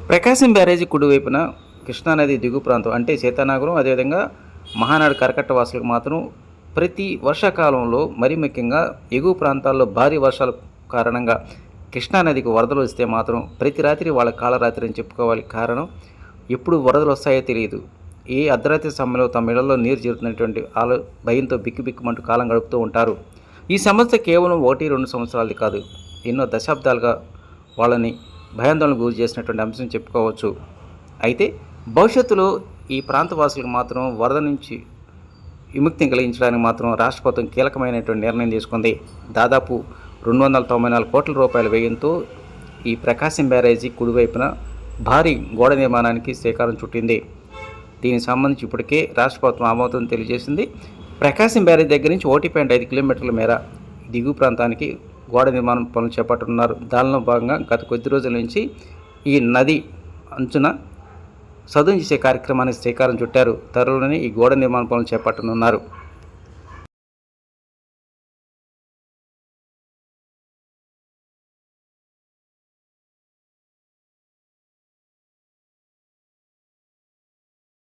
ప్రకాశం బ్యారేజీ కుడివైపున కృష్ణానది దిగువ ప్రాంతం అంటే సీతానగరం, అదేవిధంగా మహానాడు కరకట్ట వాసులకు మాత్రం ప్రతి వర్షాకాలంలో మరీ ముఖ్యంగా ఎగువ ప్రాంతాల్లో భారీ వర్షాల కారణంగా కృష్ణానదికి వరదలు వస్తే మాత్రం ప్రతి రాత్రి వాళ్ళ కాలరాత్రి అని చెప్పుకోవాలి. కారణం ఎప్పుడు వరదలు వస్తాయో తెలియదు. ఏ అర్ధరాత్రి సమయంలో తమ ఇళ్లలో నీరు చేరుతున్నటువంటి భయంతో బిక్కుబిక్కుమంటూ కాలం గడుపుతూ ఉంటారు. ఈ సమస్య కేవలం 1-2 సంవత్సరాలది కాదు, ఎన్నో దశాబ్దాలుగా వాళ్ళని భయాందోళనకు గురి చేసినటువంటి అంశం చెప్పుకోవచ్చు. అయితే భవిష్యత్తులో ఈ ప్రాంతవాసులకు మాత్రం వరద నుంచి విముక్తిని కలిగించడానికి మాత్రం రాష్ట్ర ప్రభుత్వం కీలకమైనటువంటి నిర్ణయం తీసుకుంది. దాదాపు 294 కోట్ల రూపాయల వ్యయంతో ఈ ప్రకాశం బ్యారేజీ కుడివైపున భారీ గోడ నిర్మాణానికి శ్రీకారం చుట్టింది. దీనికి సంబంధించి ఇప్పటికే రాష్ట్ర ప్రభుత్వం ఆమోదం తెలియజేసింది. ప్రకాశం బ్యారేజీ దగ్గర నుంచి 1.5 కిలోమీటర్ల మేర దిగువ ప్రాంతానికి గోడ నిర్మాణం పనులు చేపట్టనున్నారు. దానిలో భాగంగా గత కొద్ది రోజుల నుంచి ఈ నది అంచున సదును చేసే కార్యక్రమానికి శ్రీకారం చుట్టారు. త్వరలోనే ఈ గోడ నిర్మాణ పనులు చేపట్టనున్నారు.